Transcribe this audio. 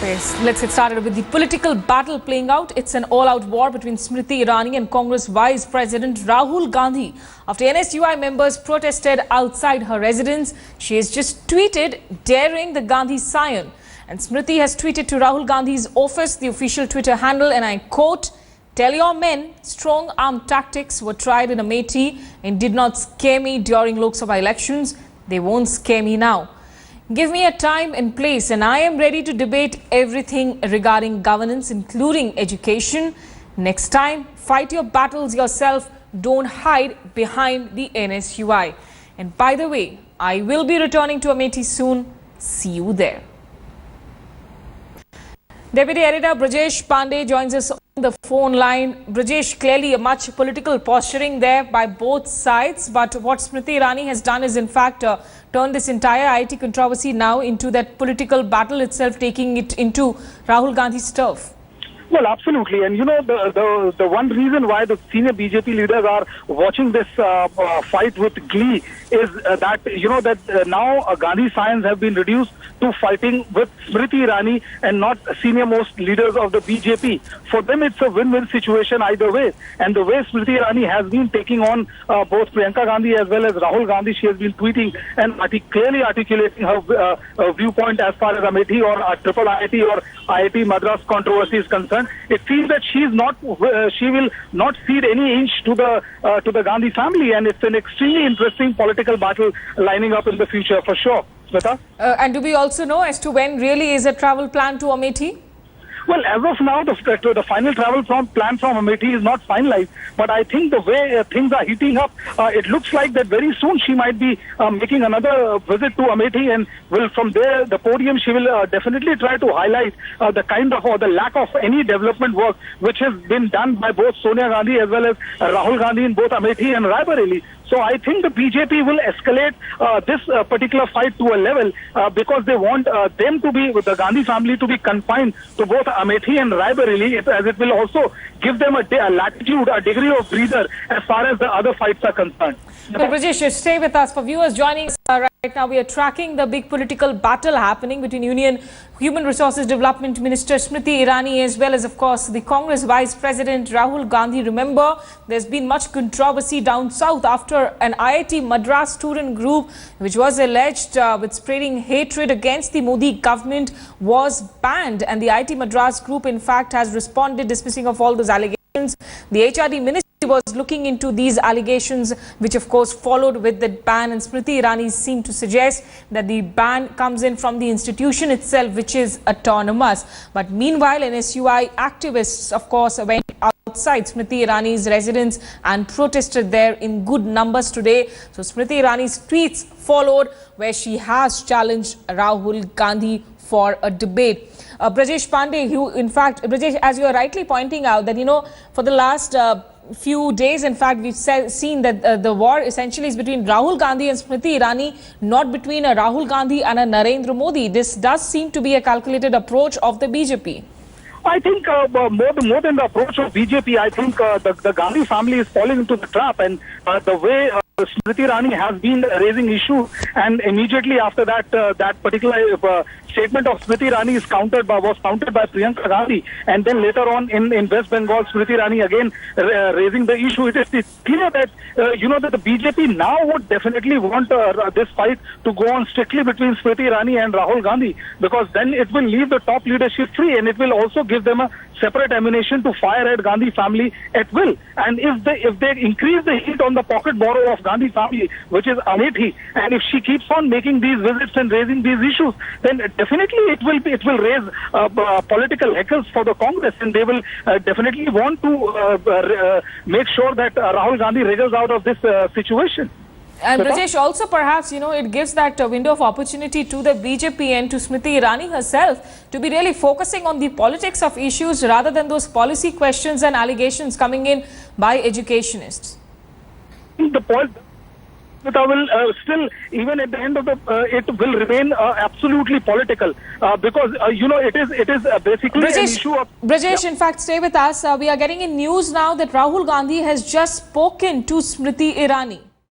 Yes, let's get started with the political battle playing out. It's an all-out war between Smriti Irani and Congress Vice President Rahul Gandhi. After NSUI members protested outside her residence, she has just tweeted daring the Gandhi scion. And Smriti has tweeted to Rahul Gandhi's office, the official Twitter handle, and I quote, "Tell your men strong arm tactics were tried in Amethi and did not scare me during Lok Sabha elections. They won't scare me now. Give me a time and place and I am ready to debate everything regarding governance, including education. Next time, fight your battles yourself. Don't hide behind the NSUI. And by the way, I will be returning to Amethi soon. See you there." Deputy Editor Brajesh Pandey joins us on the phone line. Brajesh, clearly a much political posturing there by both sides. But what Smriti Irani has done is in fact turn this entire IIT controversy now into that political battle itself, taking it into Rahul Gandhi's turf. Well, absolutely. And, you know, the one reason why the senior BJP leaders are watching this fight with glee is that, you know, that now Gandhi science have been reduced to fighting with Smriti Irani and not senior most leaders of the BJP. For them, it's a win-win situation either way. And the way Smriti Irani has been taking on both Priyanka Gandhi as well as Rahul Gandhi, she has been tweeting and clearly articulating her viewpoint as far as Amethi or triple IIT or IIT Madras controversy is concerned. It seems that she will not cede any inch to the Gandhi family, and it's an extremely interesting political battle lining up in the future for sure. Smita? And do we also know as to when really is a travel plan to Amethi? Well, as of now, the final travel plan from Amethi is not finalized. But I think the way things are heating up, it looks like that very soon she might be making another visit to Amethi, and will from there, the podium, she will definitely try to highlight the kind of or the lack of any development work which has been done by both Sonia Gandhi as well as Rahul Gandhi in both Amethi and Raebareli. So I think the BJP will escalate this particular fight to a level because they want them to be, with the Gandhi family, to be confined to both Amethi and Raebareli, as it will also give them a latitude, a degree of breather as far as the other fights are concerned. Well, Brajesh, stay with us. For viewers joining us right now, we are tracking the big political battle happening between Union Human Resources Development Minister Smriti Irani as well as, of course, the Congress Vice President Rahul Gandhi. Remember, there's been much controversy down south after an IIT Madras student group, which was alleged with spreading hatred against the Modi government, was banned. And the IIT Madras group, in fact, has responded, dismissing of all those allegations. The HRD ministry was looking into these allegations, which of course followed with the ban, and Smriti Irani seemed to suggest that the ban comes in from the institution itself, which is autonomous. But meanwhile, NSUI activists, of course, went outside Smriti Irani's residence and protested there in good numbers today. So Smriti Irani's tweets followed, where she has challenged Rahul Gandhi for a debate. Brajesh Pandey, who in fact, Brajesh, as you are rightly pointing out, that, you know, for the last few days, in fact, we've seen that the war essentially is between Rahul Gandhi and Smriti Irani, not between a Rahul Gandhi and a Narendra Modi. This does seem to be a calculated approach of the BJP. I think more than the approach of BJP, I think the Gandhi family is falling into the trap, and the way Smriti Irani has been raising issues, and immediately after that, that particular statement of Smriti Irani was countered by Priyanka Gandhi, and then later on in West Bengal, Smriti Irani again raising the issue. It is clear that you know that the BJP now would definitely want this fight to go on strictly between Smriti Irani and Rahul Gandhi, because then it will leave the top leadership free, and it will also give them a separate ammunition to fire at Gandhi family at will. And if they increase the heat on the pocket borrow of Gandhi family, which is Amethi, and if she keeps on making these visits and raising these issues, then definitely it will raise political heckles for the Congress, and they will definitely want to make sure that Rahul Gandhi wriggles out of this situation. And Brajesh, also perhaps, you know, it gives that window of opportunity to the BJP and to Smriti Irani herself to be really focusing on the politics of issues rather than those policy questions and allegations coming in by educationists. The point that I will still, even at the end of the, it will remain absolutely political because you know it is basically an issue of. Brajesh, in fact, stay with us. We are getting in news now that Rahul Gandhi has just spoken to Smriti Irani.